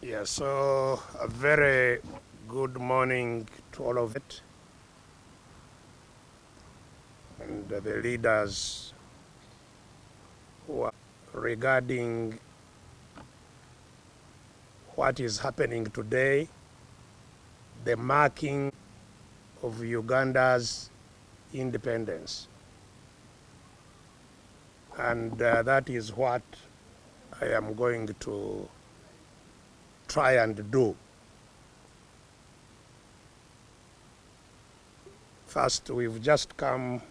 Yeah, so a very good morning to all of it and the leaders who are regarding what is happening today, the marking of Uganda's independence. And that is what I am going to try and do. First, we've just come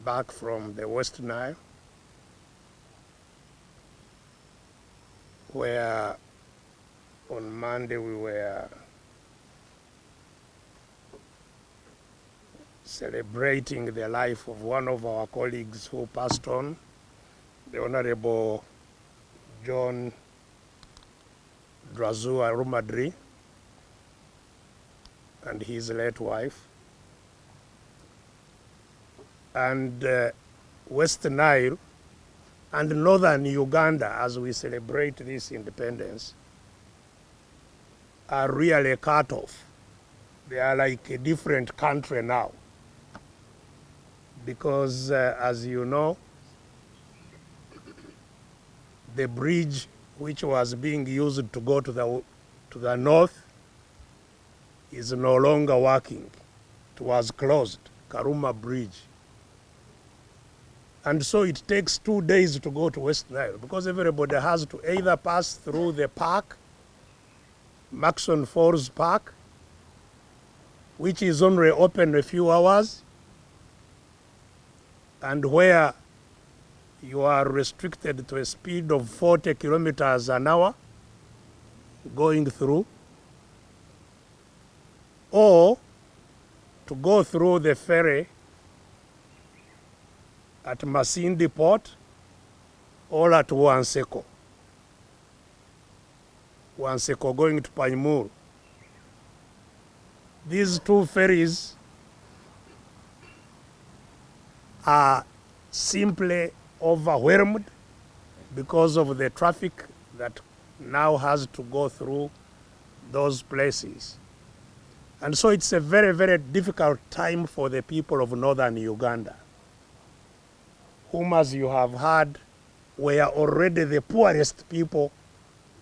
back from the West Nile, where on Monday we were celebrating the life of one of our colleagues who passed on, the Honorable John Drazua Rumadri and his late wife. And West Nile and northern Uganda, as we celebrate this independence, are really cut off. They are like a different country now. Because, as you know, the bridge which was being used to go to the north is no longer working. It was closed, Karuma Bridge. And so it takes 2 days to go to West Nile because everybody has to either pass through the park, Maxon Falls Park, which is only open a few hours, and where you are restricted to a speed of 40 kilometers an hour going through, or to go through the ferry at Masindi Port or at Wanseko going to Paimur. These two ferries are simply overwhelmed because of the traffic that now has to go through those places. And so it's a very, very difficult time for the people of northern Uganda, whom, as you have heard, were already the poorest people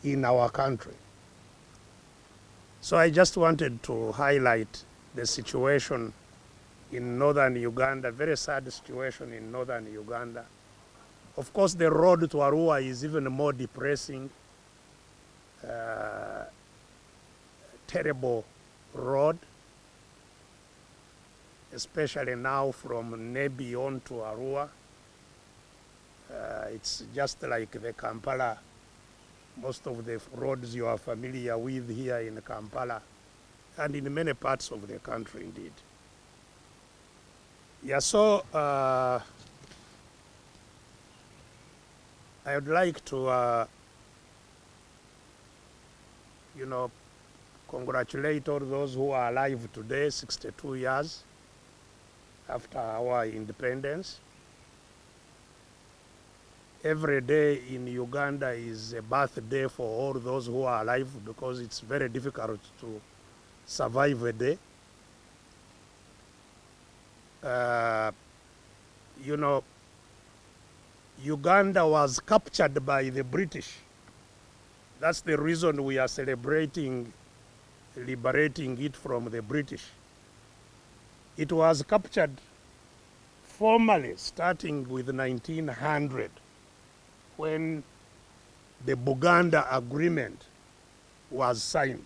in our country. So I just wanted to highlight the situation in northern Uganda, very sad situation in northern Uganda. Of course, the road to Arua is even more depressing, terrible road, especially now from Nebi on to Arua. It's just like the Kampala, most of the roads you are familiar with here in Kampala and in many parts of the country indeed. Yeah, so I would like to, congratulate all those who are alive today, 62 years after our independence. Every day in Uganda is a birthday for all those who are alive because it's very difficult to survive a day. Uganda was captured by the British. That's the reason we are celebrating liberating it from the British. It was captured formally starting with 1900 when the Buganda Agreement was signed.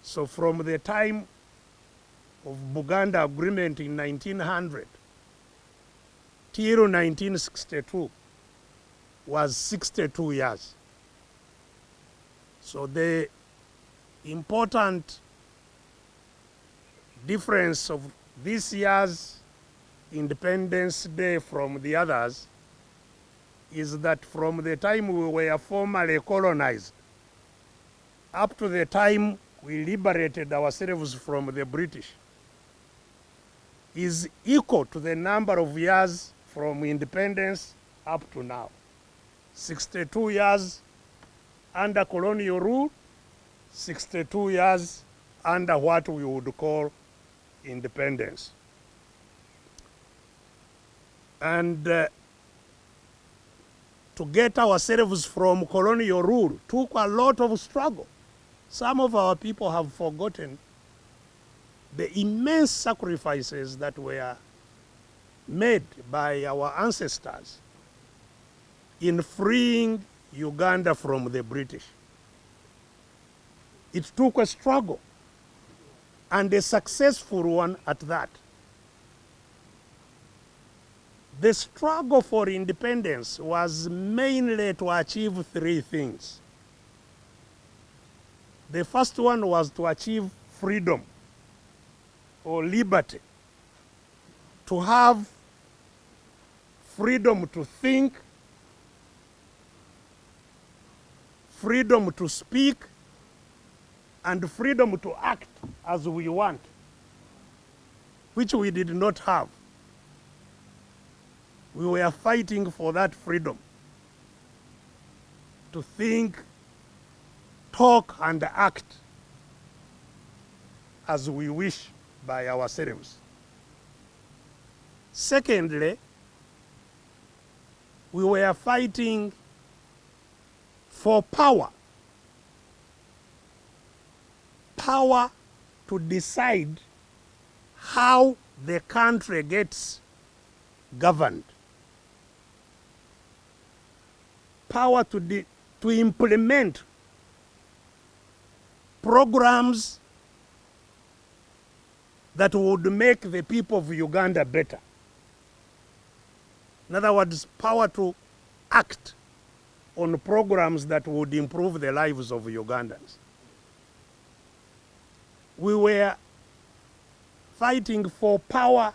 So from the time of Buganda Agreement in 1900 till 1962 was 62 years. So the important difference of this year's Independence Day from the others is that from the time we were formally colonized up to the time we liberated ourselves from the British is equal to the number of years from independence up to now. 62 years under colonial rule, 62 years under what we would call independence. And to get ourselves from colonial rule took a lot of struggle. Some of our people have forgotten the immense sacrifices that were made by our ancestors in freeing Uganda from the British. It took a struggle, and a successful one at that. The struggle for independence was mainly to achieve three things. The first one was to achieve freedom or liberty, to have freedom to think, freedom to speak, and freedom to act as we want, which we did not have. We were fighting for that freedom to think, talk, and act as we wish by ourselves. Secondly, we were fighting for power. Power to decide how the country gets governed. Power to implement programs that would make the people of Uganda better. In other words, power to act on programs that would improve the lives of Ugandans. We were fighting for power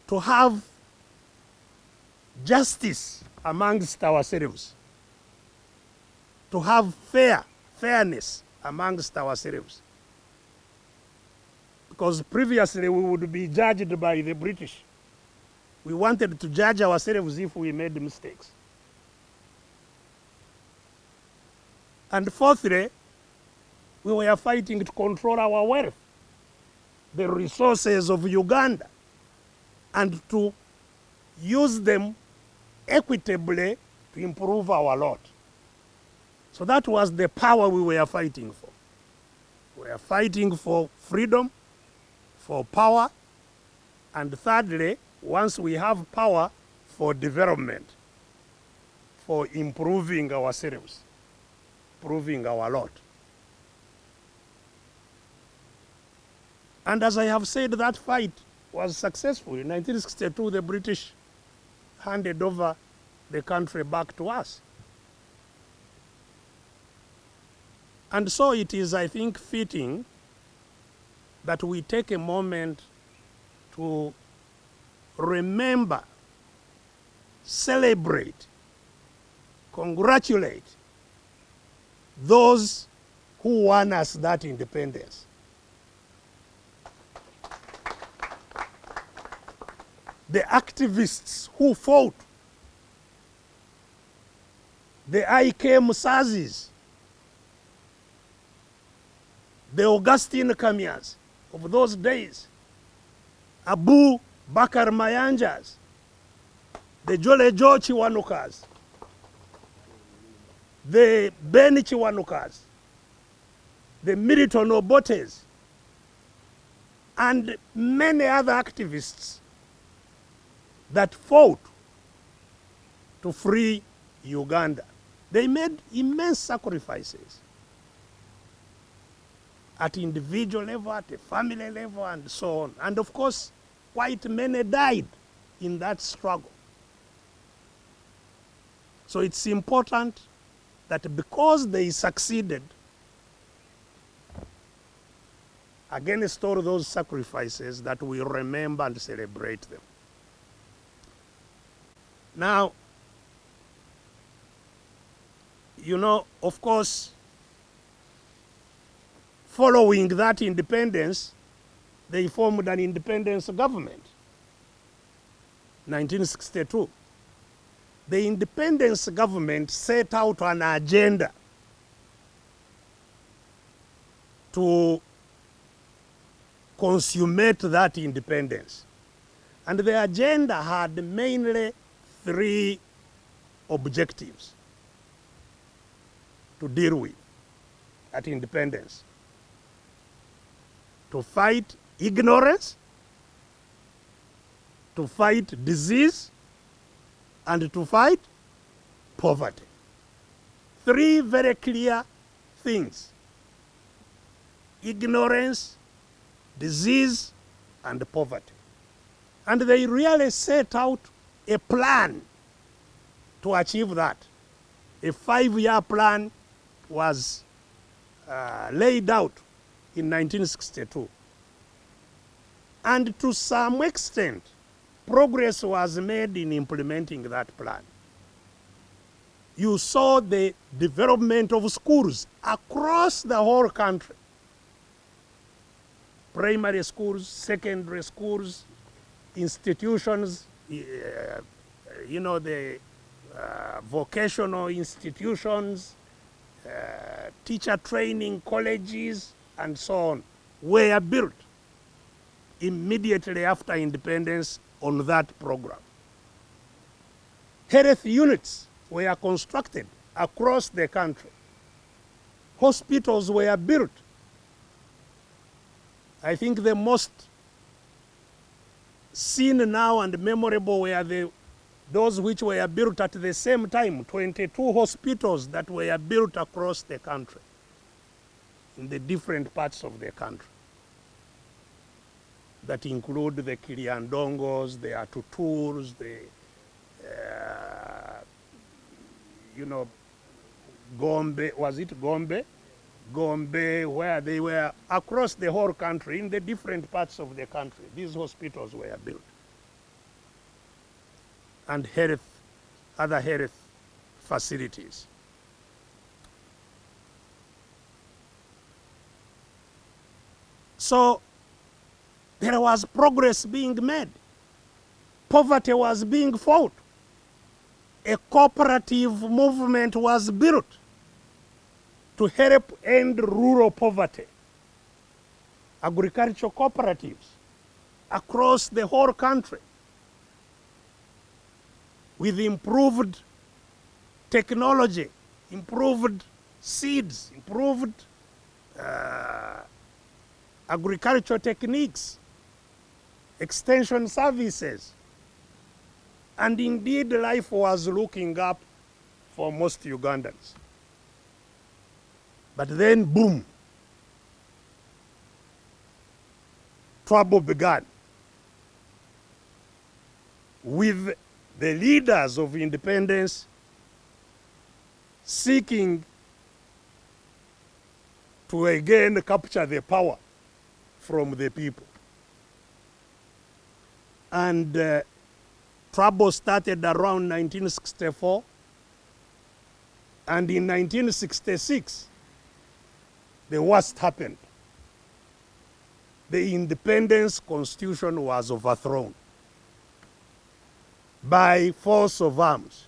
to have justice amongst ourselves, to have fairness amongst ourselves. Because previously we would be judged by the British. We wanted to judge ourselves if we made mistakes. And fourthly, we were fighting to control our wealth, the resources of Uganda, and to use them equitably to improve our lot. So that was the power we were fighting for. We were fighting for freedom, for power, and thirdly, once we have power, for development, for improving ourselves, improving our lot. And as I have said, that fight was successful. In 1962, the British handed over the country back to us. And so it is, I think, fitting that we take a moment to remember, celebrate, congratulate those who won us that independence. The activists who fought, the I.K. Musazis, the Augustine Kamias of those days, Abu Bakar Mayanjas, the Jole Jo Chiwanukas, the Beni Chiwanukas, the Milton Obotes, and many other activists that fought to free Uganda. They made immense sacrifices at individual level, at a family level, and so on. And of course, quite many died in that struggle. So it's important that because they succeeded against all those sacrifices, that we remember and celebrate them. Now, you know, of course, following that independence, they formed an independence government, 1962. the independence government set out an agenda to consummate that independence. And the agenda had mainly three objectives to deal with at independence: to fight ignorance, to fight disease, and to fight poverty. Three very clear things: ignorance, disease, and poverty. And they really set out a plan to achieve that. A 5-year plan was laid out in 1962. And to some extent, progress was made in implementing that plan. You saw the development of schools across the whole country. Primary schools, secondary schools, institutions, the vocational institutions, teacher training colleges, and so on, were built immediately after independence on that program. Health units were constructed across the country. Hospitals were built. I think the most seen now and memorable were those which were built at the same time, 22 hospitals that were built across the country, in the different parts of the country, that include the Kiliandongos, the Atuturs, the, Gombe, was it Gombe? Gombe, where they were across the whole country, in the different parts of the country. These hospitals were built. And other health facilities. So there was progress being made. Poverty was being fought. A cooperative movement was built to help end rural poverty. Agricultural cooperatives across the whole country, with improved technology, improved seeds, improved agricultural techniques, extension services. And indeed, life was looking up for most Ugandans. But then, boom, trouble began with the leaders of independence seeking to again capture the power from the people. And trouble started around 1964, and in 1966, the worst happened. The independence constitution was overthrown by force of arms.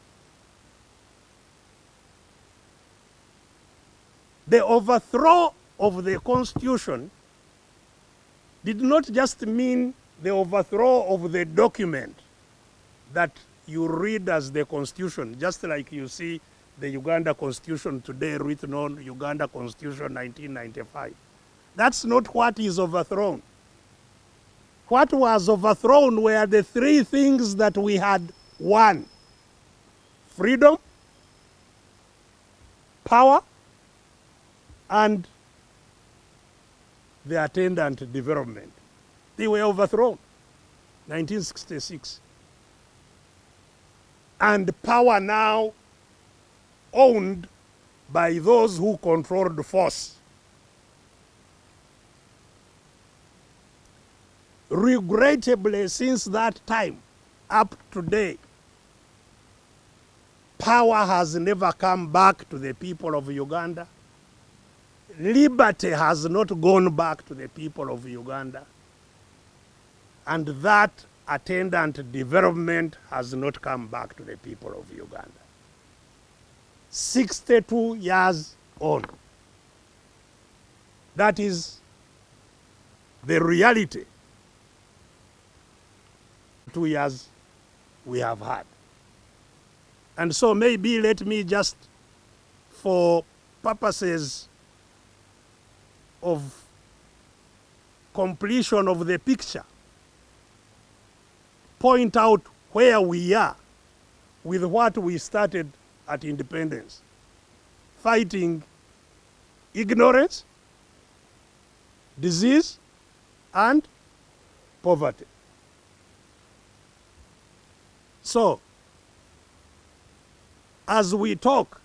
The overthrow of the constitution did not just mean the overthrow of the document that you read as the constitution, just like you see the Uganda Constitution today written on Uganda Constitution 1995. That's not what is overthrown. What was overthrown were the three things that we had won: freedom, power, and the attendant development. They were overthrown, 1966. And power now owned by those who controlled force. Regrettably, since that time up to today, power has never come back to the people of Uganda. Liberty has not gone back to the people of Uganda. And that attendant development has not come back to the people of Uganda. 62 years on. That is the reality. 2 years we have had. And so maybe let me just, for purposes of completion of the picture, point out where we are with what we started at independence. Fighting ignorance, disease, and poverty. So, as we talk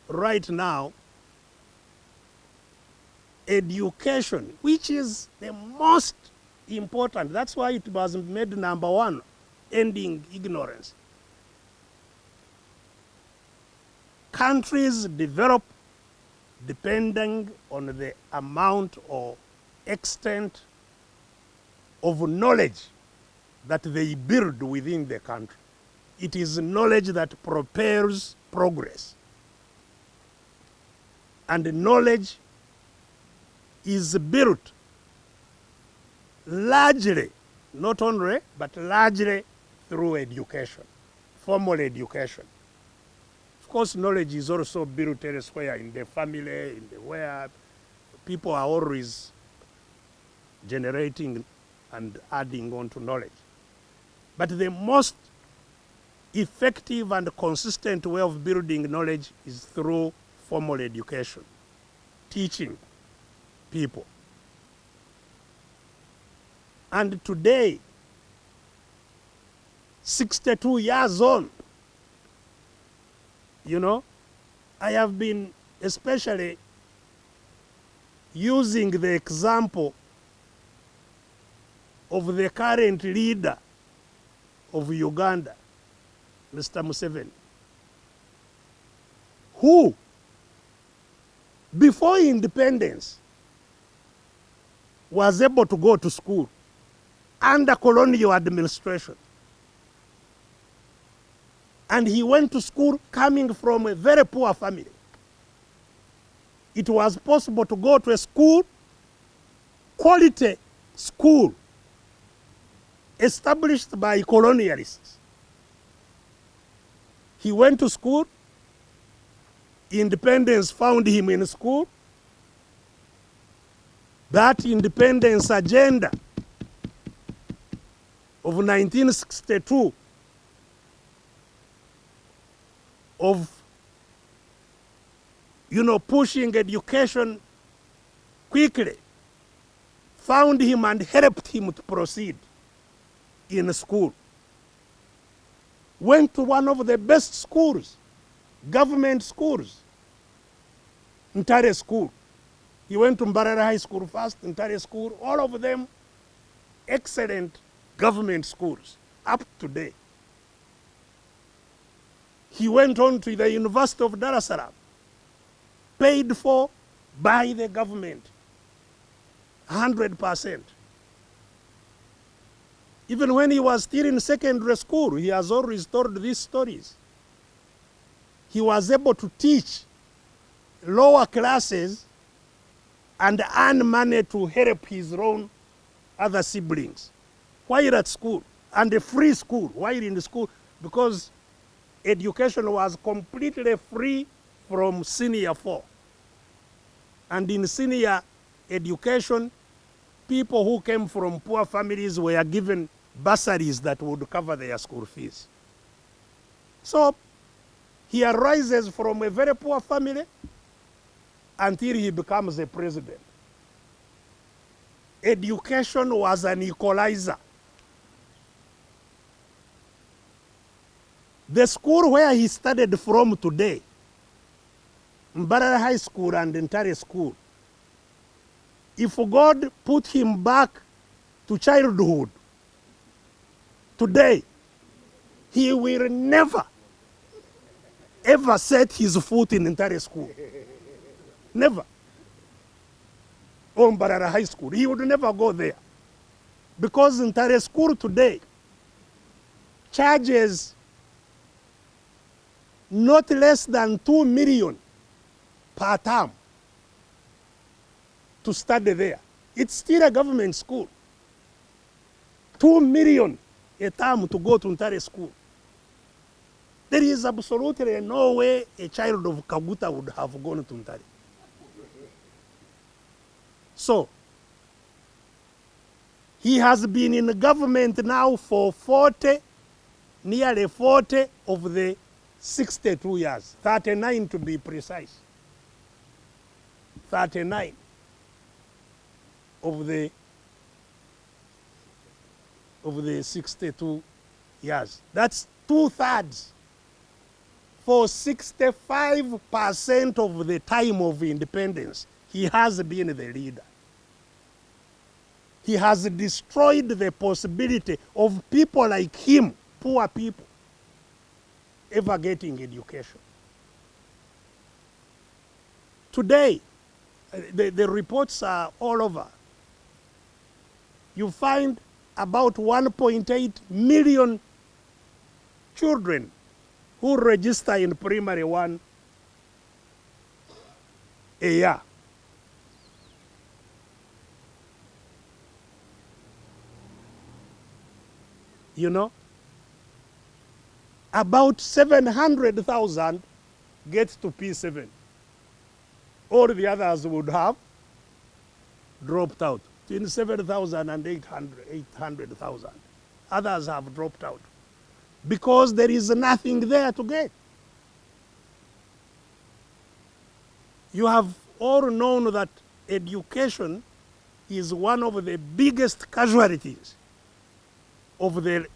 right now, education, which is the most important, that's why it was made number one, ending ignorance. Countries develop depending on the amount or extent of knowledge that they build within the country. It is knowledge that propels progress. And knowledge is built largely, not only, but largely through education, formal education. Of course, knowledge is also built elsewhere, in the family, in the where people are always generating and adding on to knowledge. But the most effective and consistent way of building knowledge is through formal education, teaching people. And today, 62 years on, you know, I have been especially using the example of the current leader of Uganda, Mr. Museveni, who, before independence, was able to go to school under colonial administration. And he went to school coming from a very poor family. It was possible to go to a school, quality school, established by colonialists. He went to school, independence found him in school. That independence agenda of 1962 of, pushing education quickly, found him and helped him to proceed in school. Went to one of the best schools, government schools, Ntare School. He went to Mbarara High School first, Ntare School, all of them excellent government schools, up to date. He went on to the University of Dar es Salaam, paid for by the government, 100%. Even when he was still in secondary school, he has always told these stories. He was able to teach lower classes and earn money to help his own other siblings while at school, and a free school while in the school, because education was completely free from senior 4. And in senior education, people who came from poor families were given bursaries that would cover their school fees. So he arises from a very poor family until he becomes a president. Education was an equalizer. The school where he studied from today, Mbarara High School and Ntare School, if God put him back to childhood today, he will never, ever set his foot in Ntare School. Never. Or Mbarara High School. He would never go there. Because Ntare school today charges not less than 2 million per term to study there. It's still a government school. 2 million a term to go to Ntare school. There is absolutely no way a child of Kaguta would have gone to Ntare. So, he has been in the government now for nearly 40 of the 62 years, 39 to be precise. 39 of the 62 years. That's 2/3 for 65% of the time of independence. He has been the leader. He has destroyed the possibility of people like him, poor people, ever getting education. Today, the reports are all over. You find about 1.8 million children who register in primary one a year. You know, about 700,000 get to P7. All the others would have dropped out. 27,000 and 800,000. Others have dropped out because there is nothing there to get. You have all known that education is one of the biggest casualties of the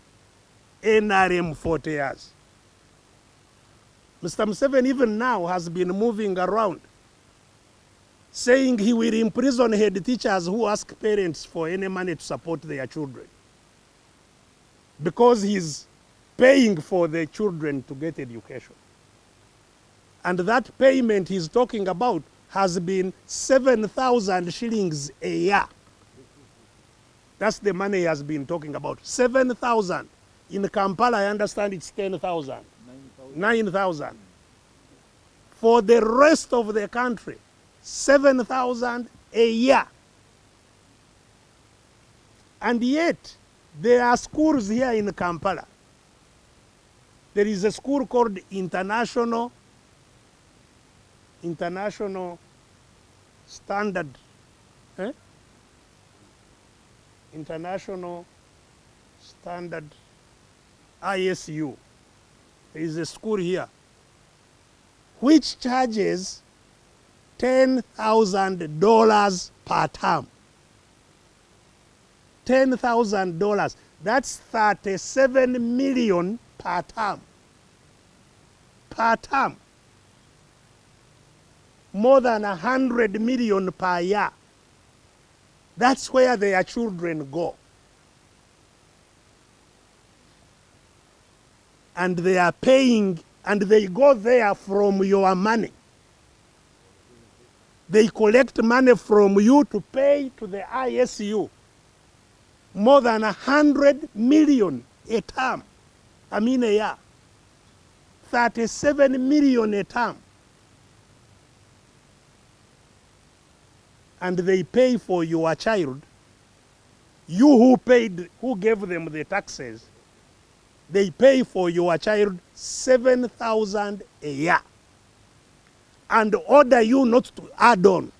NRM 40 years. Mr. Museveni even now has been moving around saying he will imprison head teachers who ask parents for any money to support their children because he's paying for the children to get education. And that payment he's talking about has been 7,000 shillings a year. That's the money he has been talking about. 7,000. In Kampala, I understand it's 10,000. 9,000. For the rest of the country, 7,000 a year. And yet, there are schools here in Kampala. There is a school called International Standard. International Standard ISU. There is a school here which charges $10,000 per term. $10,000. That's 37 million per term. Per term. More than 100 million per year. That's where their children go. And they are paying, and they go there from your money. They collect money from you to pay to the ISU. More than 100 million a term. A year. 37 million a term. And they pay for your child. You who gave them the taxes, they pay for your child 7,000 a year. And order you not to add on.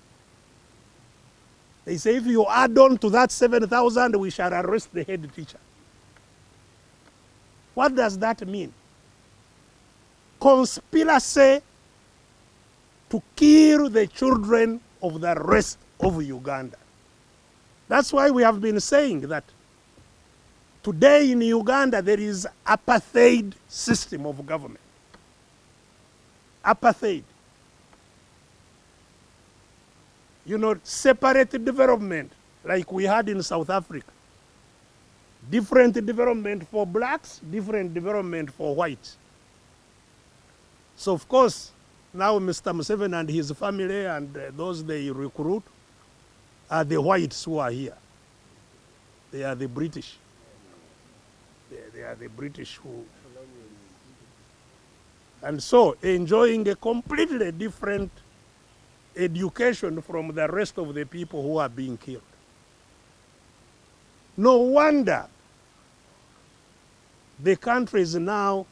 They say if you add on to that 7,000, we shall arrest the head teacher. What does that mean? Conspiracy to kill the children of the rest of Uganda. That's why we have been saying that today in Uganda there is apartheid system of government. Apartheid. You know, separate development like we had in South Africa. Different development for blacks, different development for whites. So of course, now Mr. Museveni and his family and those they recruit are the whites who are here. They are the British. They are the British who. And so enjoying a completely different education from the rest of the people who are being killed. No wonder the country is now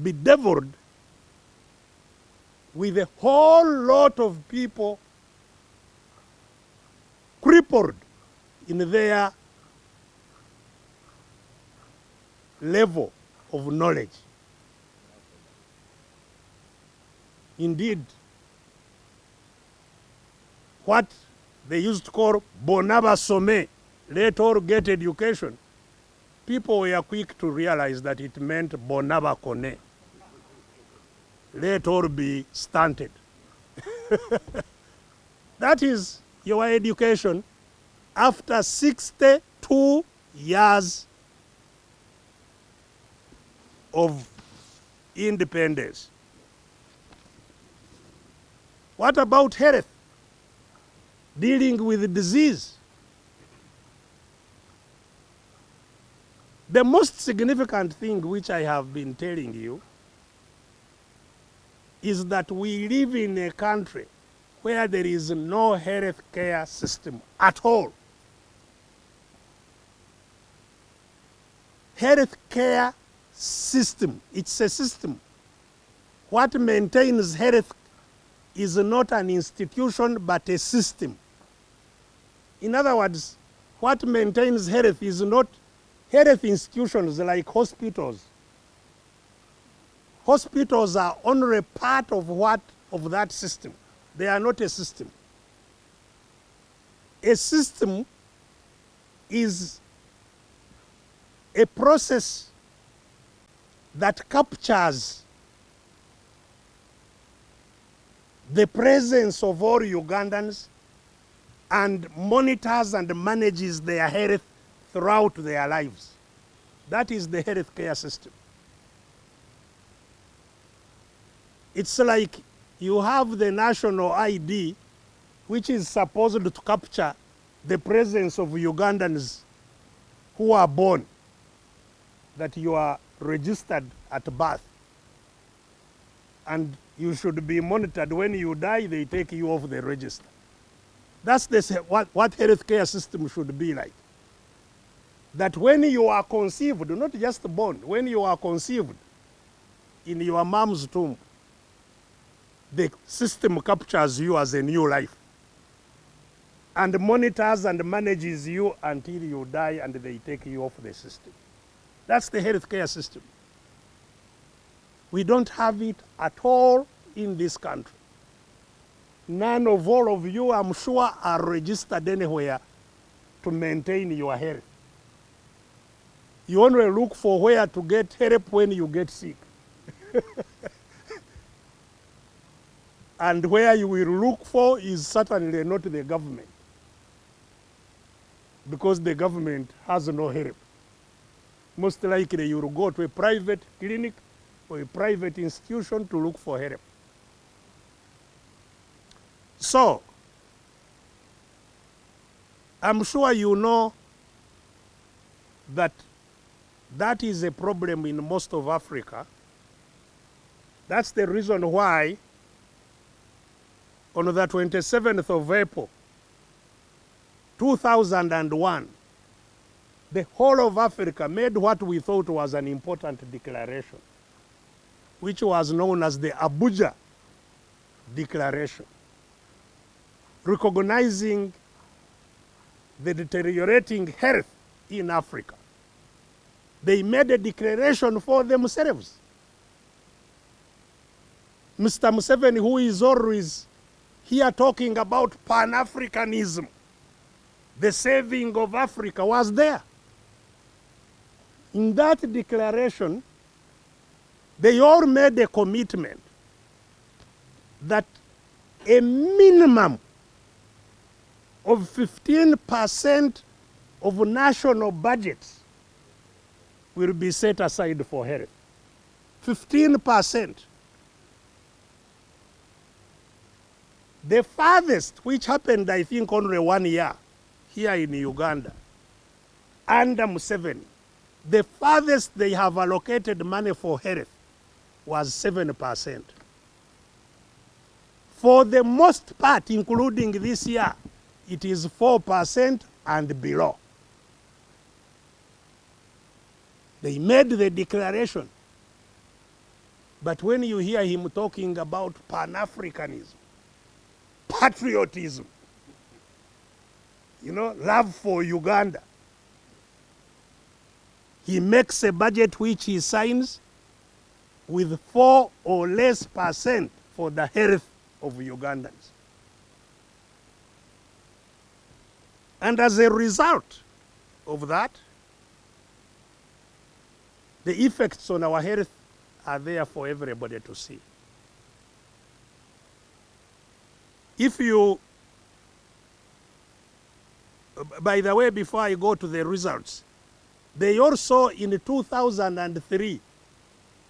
bedeviled with a whole lot of people crippled in their level of knowledge. Indeed, what they used to call Bonaba Some, let all get education, people were quick to realize that it meant Bonaba Kone, let all be stunted. That is your education after 62 years of independence. What about health? Dealing with disease. The most significant thing which I have been telling you is that we live in a country where there is no health care system at all. Health care system, it's a system. What maintains health is not an institution but a system. In other words, what maintains health is not health institutions like hospitals. Hospitals are only part of that system. They are not a system. A system is a process that captures the presence of all Ugandans and monitors and manages their health throughout their lives. That is the health care system. It's like you have the national ID, which is supposed to capture the presence of Ugandans who are born, that you are registered at birth. And you should be monitored. When you die, they take you off the register. That's what healthcare system should be like. That when you are conceived, not just born, when you are conceived in your mom's tomb, the system captures you as a new life and monitors and manages you until you die and they take you off the system. That's the healthcare system. We don't have it at all in this country. None of all of you, I'm sure, are registered anywhere to maintain your health. You only look for where to get help when you get sick. And where you will look for is certainly not the government, because the government has no help. Most likely you will go to a private clinic or a private institution to look for help. So, I'm sure you know that that is a problem in most of Africa. That's the reason why on the 27th of April, 2001, the whole of Africa made what we thought was an important declaration, which was known as the Abuja Declaration, recognizing the deteriorating health in Africa. They made a declaration for themselves. Mr. Museveni, who is always here talking about Pan-Africanism, the saving of Africa, was there. In that declaration, they all made a commitment that a minimum of 15% of national budgets will be set aside for health. 15%. The farthest, which happened, I think, only 1 year here in Uganda, under Museveni, the farthest they have allocated money for health was 7%. For the most part, including this year, it is 4% and below. They made the declaration. But when you hear him talking about Pan-Africanism, patriotism, love for Uganda, he makes a budget which he signs with 4 or less % for the health of Ugandans. And as a result of that, the effects on our health are there for everybody to see. If you, by the way, before I go to the results, they also in 2003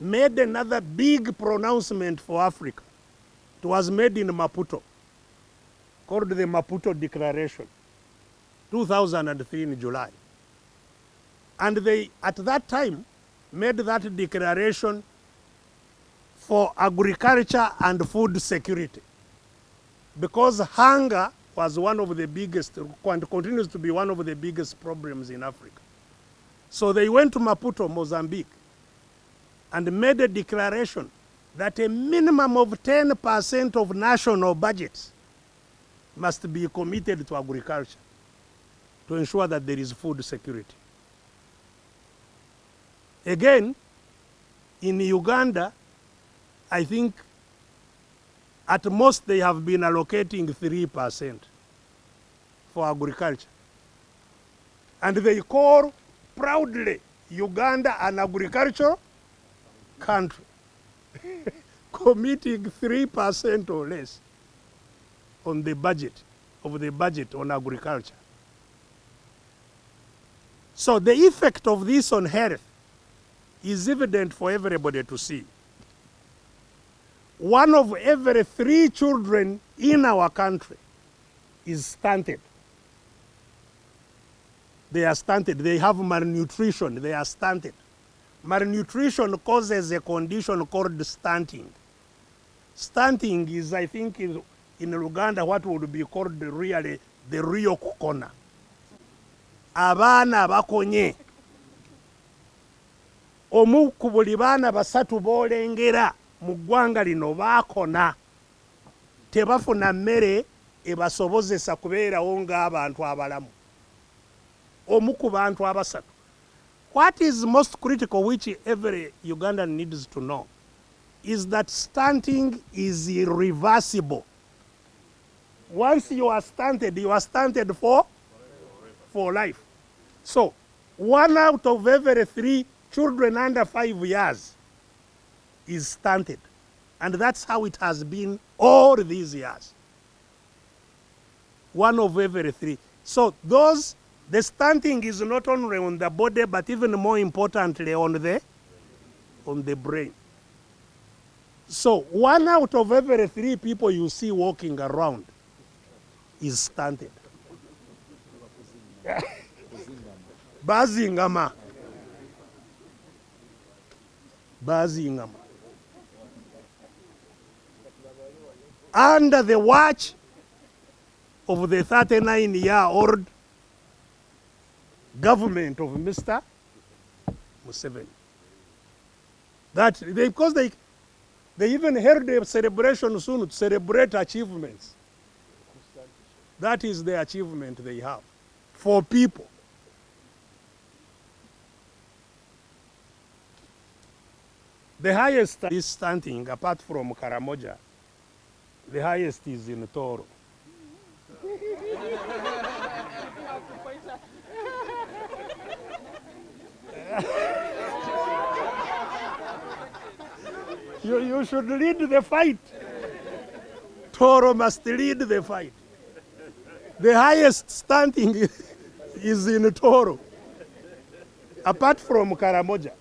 made another big pronouncement for Africa. It was made in Maputo, called the Maputo Declaration, 2003 in July. And they, at that time, made that declaration for agriculture and food security, because hunger was one of the biggest, and continues to be one of the biggest problems in Africa. So they went to Maputo, Mozambique, and made a declaration that a minimum of 10% of national budgets must be committed to agriculture to ensure that there is food security. Again, in Uganda, I think at most they have been allocating 3% for agriculture. And they call proudly Uganda an agricultural country, committing 3% or less on the budget, on agriculture. So the effect of this on health is evident for everybody to see. 1 of every 3 children in our country is stunted. They are stunted. They have malnutrition. They are stunted. Malnutrition causes a condition called stunting. Stunting is, I think, in Uganda, what would be called really the real kukona. Abaana bakonye. Omu ku buli baana basatu boolengera mu ggwanga lino baakona. Tebafuna mmere ebasobozesa kubeerawo ng'abantu abalamu. Omu ku bantu abasatu. What is most critical, which every Ugandan needs to know, is that stunting is irreversible. Once you are stunted for life. So 1 out of every 3 children under 5 years is stunted. And that's how it has been all these years. 1 of every 3. So the stunting is not only on the body, but even more importantly on the brain. So 1 out of every 3 people you see walking around is stunted. Bazingama. Under the watch of the 39-year-old government of Mr. Museveni. Because they even held a celebration soon to celebrate achievements. That is the achievement they have for people. The highest is stunting, apart from Karamoja, the highest is in Toro. You should lead the fight. Toro must lead the fight. The highest stunting is in Toro, apart from Karamoja.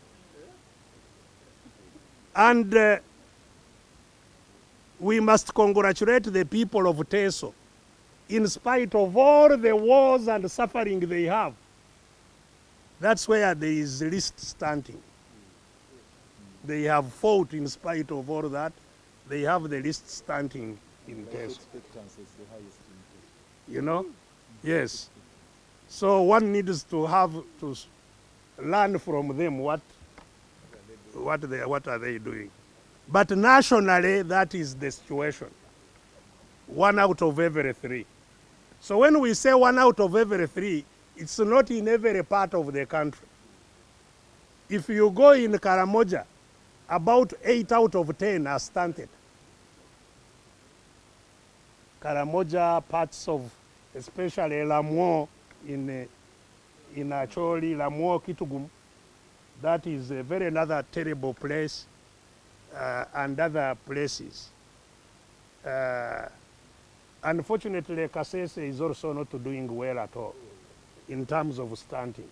And we must congratulate the people of Teso. In spite of all the wars and suffering they have, That's where there is least stunting. They have fought in spite of all that. They have the least stunting in Life Teso. expectancy is the highest in Teso. You know? Yes. So one needs to have to learn from them what are they doing. But nationally, that is the situation. 1 out of every 3. So when we say 1 out of every 3, it's not in every part of the country. If you go in Karamoja, about 8 out of 10 are stunted. Karamoja, parts of, especially Lamuo in Acholi, Lamuo, Kitugum, that is a very another terrible place, and other places. Unfortunately, Kasese is also not doing well at all in terms of stunting.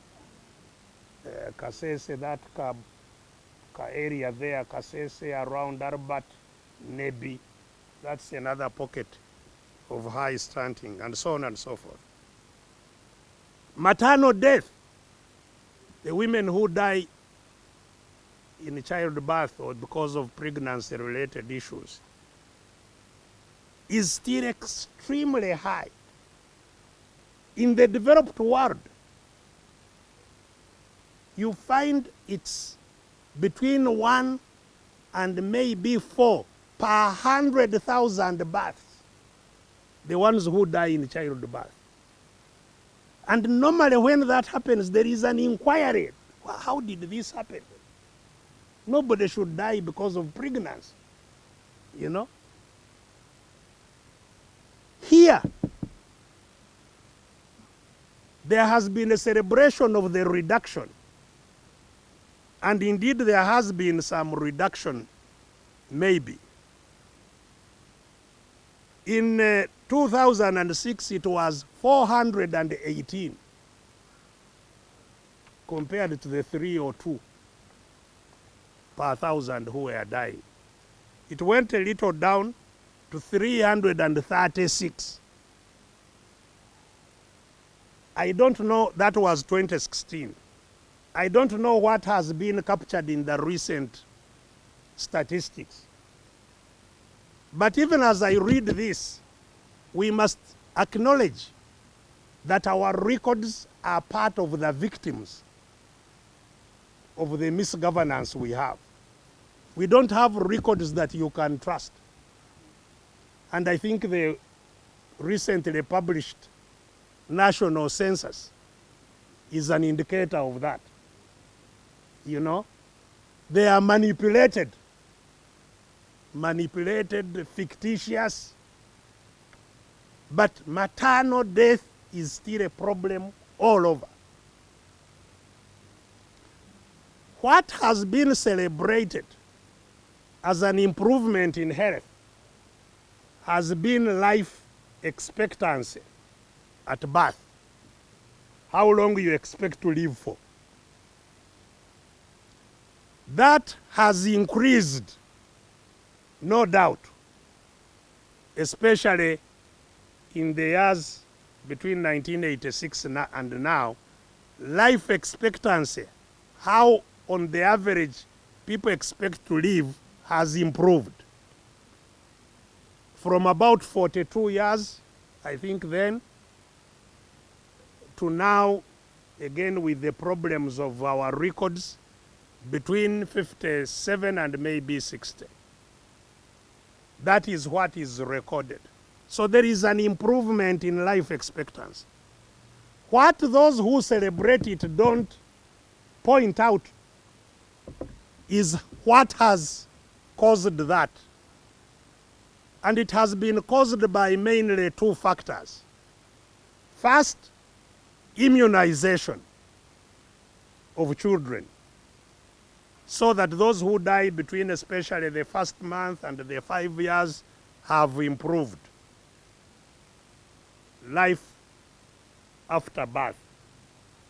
Kasese, that area there, Kasese around Arbat, Nebi, that's another pocket of high stunting, and so on and so forth. Maternal death, the women who die in childbirth or because of pregnancy-related issues, is still extremely high. In the developed world, you find it's between 1 and maybe 4 per 100,000 births, the ones who die in childbirth. And normally when that happens, there is an inquiry. Well, how did this happen? Nobody should die because of pregnancy, you know? Here, there has been a celebration of the reduction. And indeed, there has been some reduction, maybe. In 2006, it was 418 compared to the 3 or 2 per 1,000 who were dying. It went a little down to 336. I don't know, that was 2016. I don't know what has been captured in the recent statistics. But even as I read this, we must acknowledge that our records are part of the victims of the misgovernance we have. We don't have records that you can trust. And I think the recently published national census is an indicator of that. You know, they are manipulated, fictitious, but maternal death is still a problem all over. What has been celebrated as an improvement in health has been life expectancy at birth. How long you expect to live for. That has increased, no doubt, especially in the years between 1986 and now. Life expectancy, how on the average people expect to live, has improved. From about 42 years, I think then, to now, again with the problems of our records, between 57 and maybe 60. That is what is recorded. So there is an improvement in life expectancy. What those who celebrate it don't point out is what has caused that. And it has been caused by mainly 2 factors. First, immunization of children, so that those who die between especially the first month and the 5 years have improved life after birth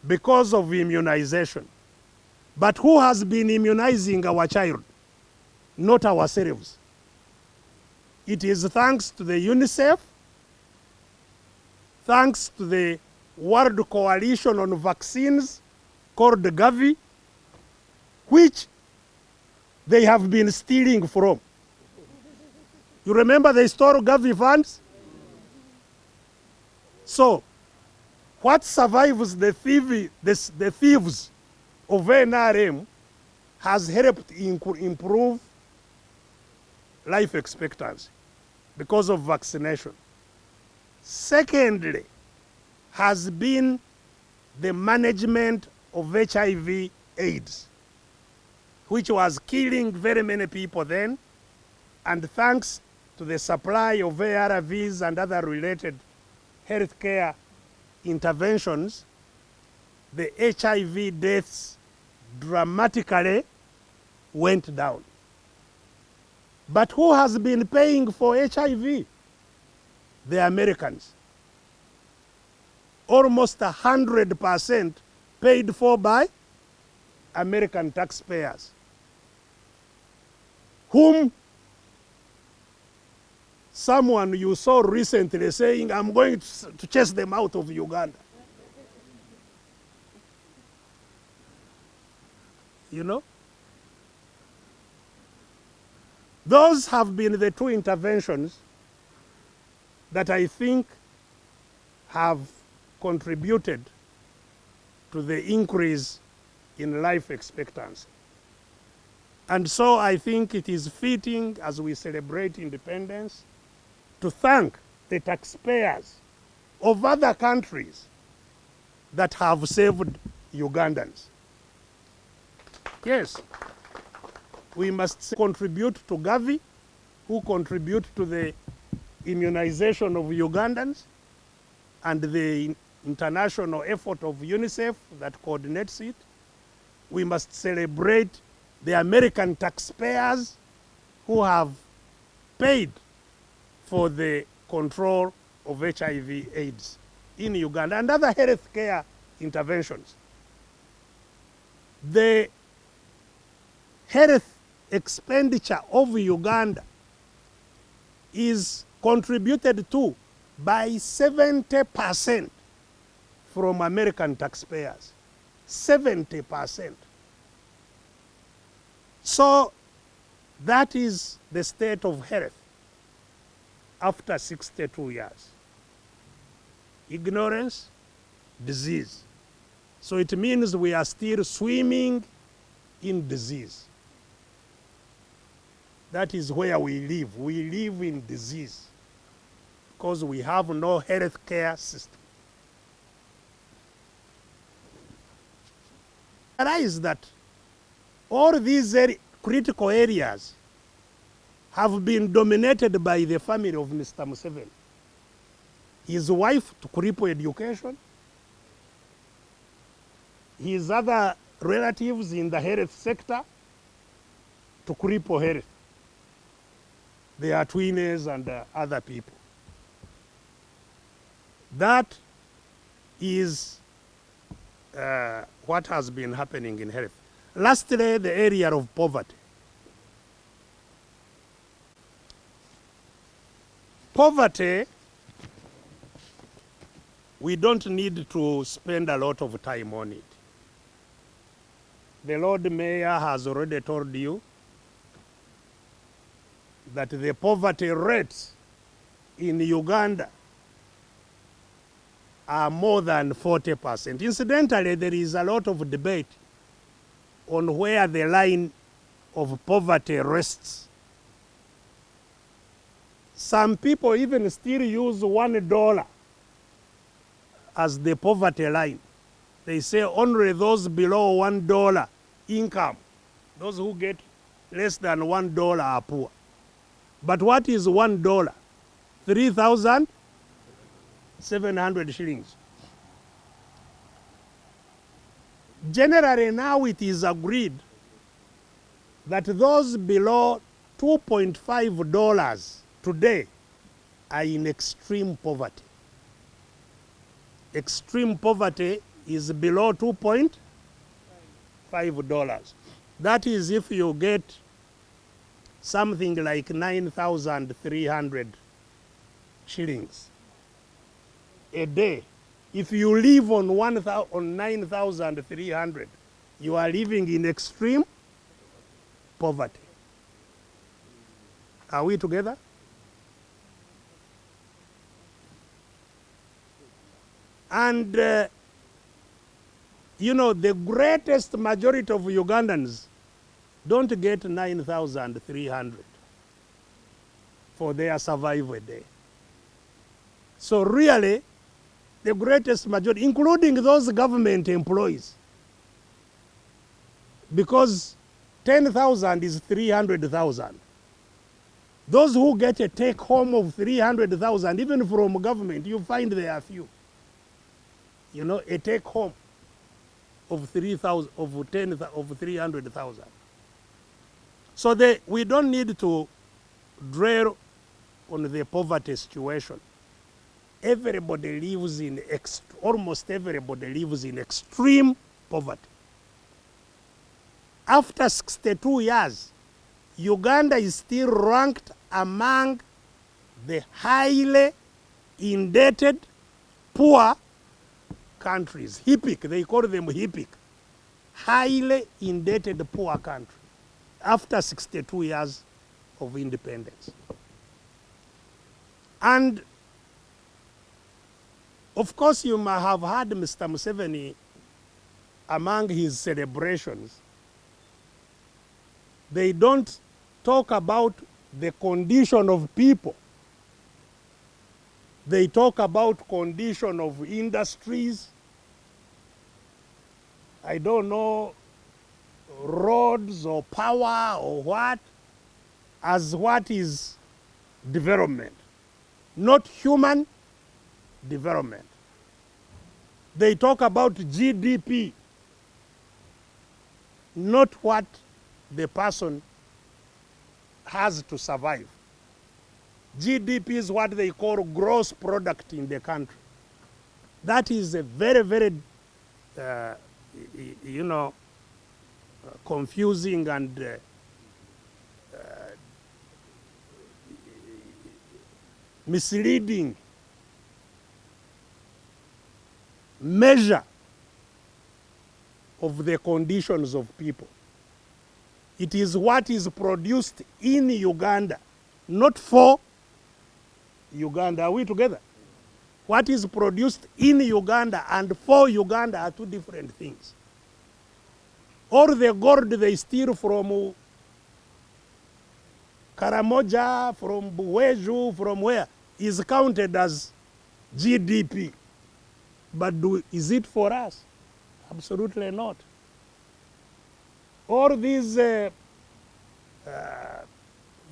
because of immunization. But who has been immunizing our child? Not ourselves. It is thanks to the UNICEF, thanks to the World Coalition on Vaccines, called Gavi, which they have been stealing from. You remember they stole Gavi funds? So, what survives the thieves of NRM has helped improve life expectancy because of vaccination. Secondly, has been the management of HIV AIDS, which was killing very many people then, and thanks to the supply of ARVs and other related healthcare interventions, the HIV deaths dramatically went down. But who has been paying for HIV? The Americans. Almost 100% paid for by American taxpayers, whom someone you saw recently saying, I'm going to chase them out of Uganda. You know? Those have been the two interventions that I think have contributed to the increase in life expectancy. And so I think it is fitting, as we celebrate independence, to thank the taxpayers of other countries that have saved Ugandans. Yes, we must contribute to Gavi, who contribute to the immunization of Ugandans, and the international effort of UNICEF that coordinates it. We must celebrate the American taxpayers who have paid for the control of HIV/AIDS in Uganda and other healthcare interventions. The health expenditure of Uganda is contributed to by 70% from American taxpayers. 70%. So that is the state of health after 62 years. Ignorance, disease. So it means we are still swimming in disease. That is where we live. We live in disease because we have no health care system. Realize that all these critical areas have been dominated by the family of Mr. Museveni. His wife to cripple education, his other relatives in the health sector to cripple health. They are twins and other people. That is what has been happening in health. Lastly, the area of poverty. Poverty, we don't need to spend a lot of time on it. The Lord Mayor has already told you that the poverty rates in Uganda are more than 40%. Incidentally, there is a lot of debate on where the line of poverty rests. Some people even still use $1 as the poverty line. They say only those below $1 income, those who get less than $1 are poor. But what is $1? 3,700 shillings. Generally now it is agreed that those below $2.5 today are in extreme poverty. Extreme poverty is below $2.5. That is if you get something like 9,300 shillings a day If you live on 9,300, you are living in extreme poverty. Are we together? And, you know, the greatest majority of Ugandans don't get 9,300 for their survival a day. So really, the greatest majority, including those government employees, because 10,000 is 300,000. Those who get a take home of 300,000, even from government, you find there are few. You know, a take home of 3,000, of 300,000. So we don't need to dwell on the poverty situation. Everybody lives in, almost everybody lives in extreme poverty. After 62 years, Uganda is still ranked among the highly indebted, poor countries. HIPIC, they call them HIPIC. Highly indebted, poor country. After 62 years of independence. And of course, you might have heard Mr. Museveni among his celebrations. They don't talk about the condition of people. They talk about condition of industries. I don't know, roads or power or what, as what is development, not human development. They talk about GDP, not what the person has to survive. GDP is what they call gross product in the country. That is a very, very, you know, confusing and misleading measure of the conditions of people. It is what is produced in Uganda, not for Uganda. Are we together? What is produced in Uganda and for Uganda are two different things. All the gold they steal from Karamoja, from Buweju, from where, is counted as GDP. But is it for us? Absolutely not. All these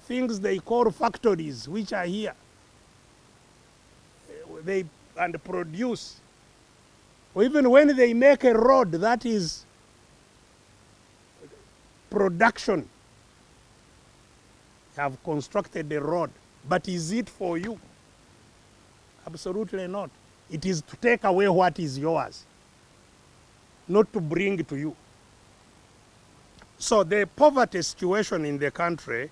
things they call factories, which are here, they and produce. Or even when they make a road, that is production. Have constructed a road, but is it for you? Absolutely not. It is to take away what is yours, not to bring to you. So the poverty situation in the country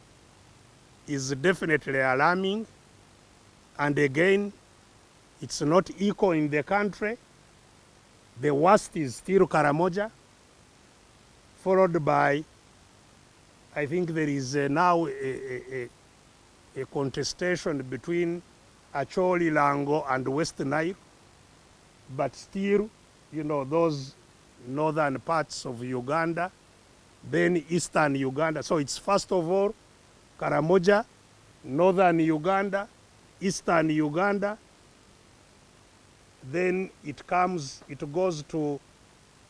is definitely alarming, and again, it's not equal in the country. The worst is still Karamoja, followed by, I think there is now a contestation between Acholi, Lango, and West Nile, but still, you know, those northern parts of Uganda, then eastern Uganda. So it's first of all, Karamoja, northern Uganda, eastern Uganda, then it goes to,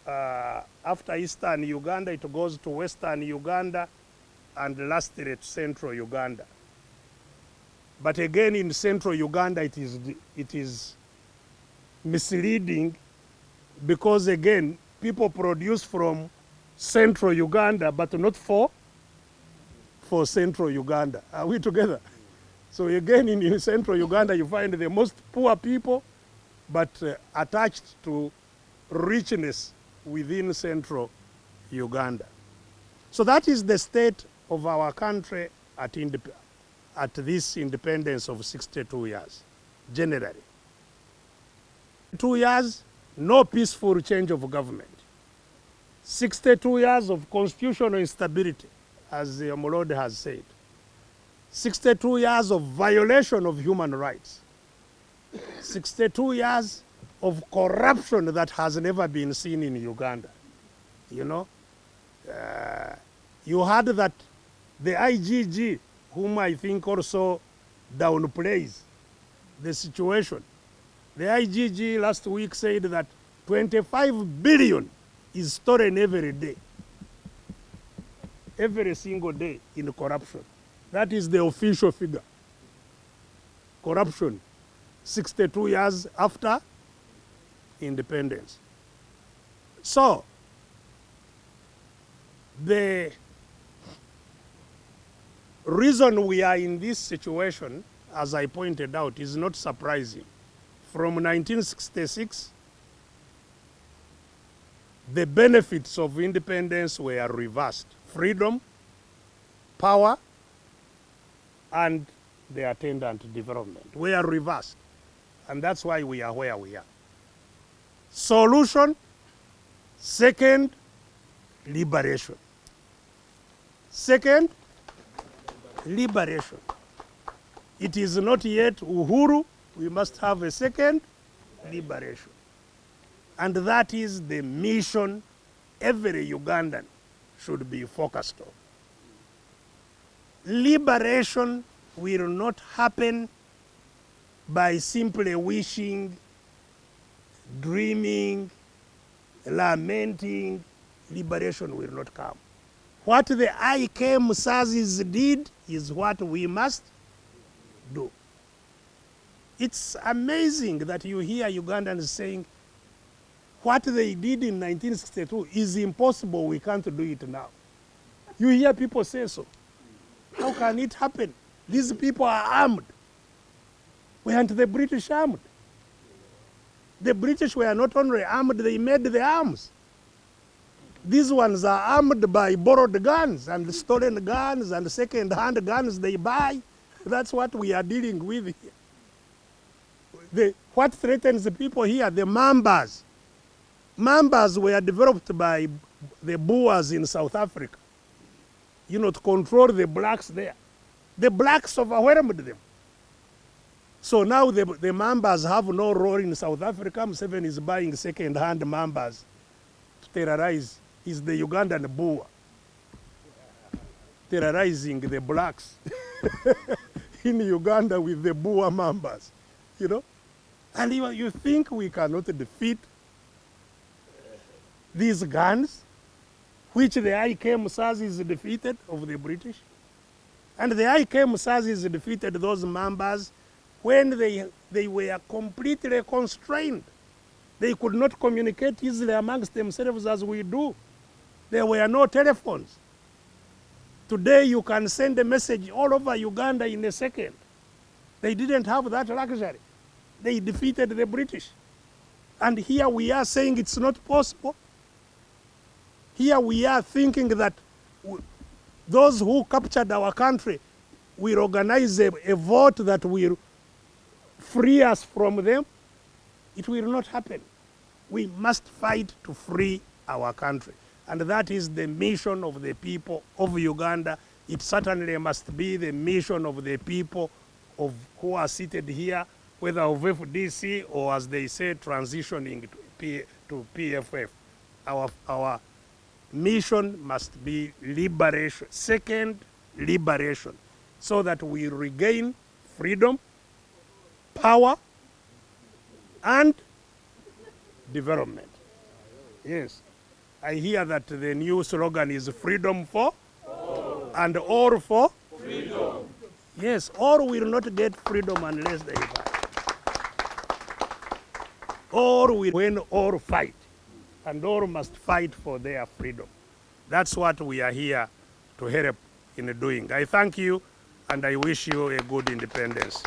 after eastern Uganda, it goes to western Uganda, and lastly to central Uganda. But again, in central Uganda, it is misleading, because again, people produce from central Uganda, but not for central Uganda. Are we together? So again, in central Uganda, you find the most poor people, but attached to richness within central Uganda. So that is the state of our country at this independence of 62 years, generally. 2 years, no peaceful change of government. 62 years of constitutional instability, as the Omolode has said. 62 years of violation of human rights. 62 years of corruption that has never been seen in Uganda. You know, you heard that the IGG, whom I think also downplays the situation, the IGG last week said that 25 billion is stolen every day, every single day in corruption. That is the official figure. Corruption, 62 years after independence. So, the reason we are in this situation, as I pointed out, is not surprising. From 1966, the benefits of independence were reversed. Freedom, power, and the attendant development were reversed. And that's why we are where we are. Solution, second, liberation. Second, liberation. It is not yet Uhuru. We must have a second, liberation. And that is the mission every Ugandan should be focused on. Liberation will not happen by simply wishing, dreaming, lamenting. Liberation will not come. What the IK Musazis did is what we must do. It's amazing that you hear Ugandans saying, what they did in 1962 is impossible, we can't do it now. You hear people say so. How can it happen? These people are armed. Weren't the British armed? The British were not only armed, they made the arms. These ones are armed by borrowed guns and stolen guns and second-hand guns they buy. That's what we are dealing with here. What threatens the people here? The Mambas. Mambas were developed by the Boers in South Africa, you know, to control the blacks there. The blacks overwhelmed them. So now the Mambas have no role in South Africa. Museveni is buying second-hand Mambas to terrorize. He's the Ugandan Boer, terrorizing the blacks in Uganda with the Boer Mambas, you know. And you think we cannot defeat these guns, which the IK Musazis defeated of the British? And the IK Musazis defeated those Mambas when they were completely constrained. They could not communicate easily amongst themselves as we do. There were no telephones. Today you can send a message all over Uganda in a second. They didn't have that luxury. They defeated the British. And here we are saying it's not possible. Here we are thinking that those who captured our country will organize a vote that will free us from them. It will not happen. We must fight to free our country. And that is the mission of the people of Uganda. It certainly must be the mission of the people who are seated here, whether of FDC or, as they say, transitioning to PFF. Our mission must be liberation. Second, liberation, so that we regain freedom, power, and development. Yes. I hear that the new slogan is freedom for all. And all for freedom. Yes, all will not get freedom unless they fight. All will when all fight. And all must fight for their freedom. That's what we are here to help in doing. I thank you and I wish you a good independence.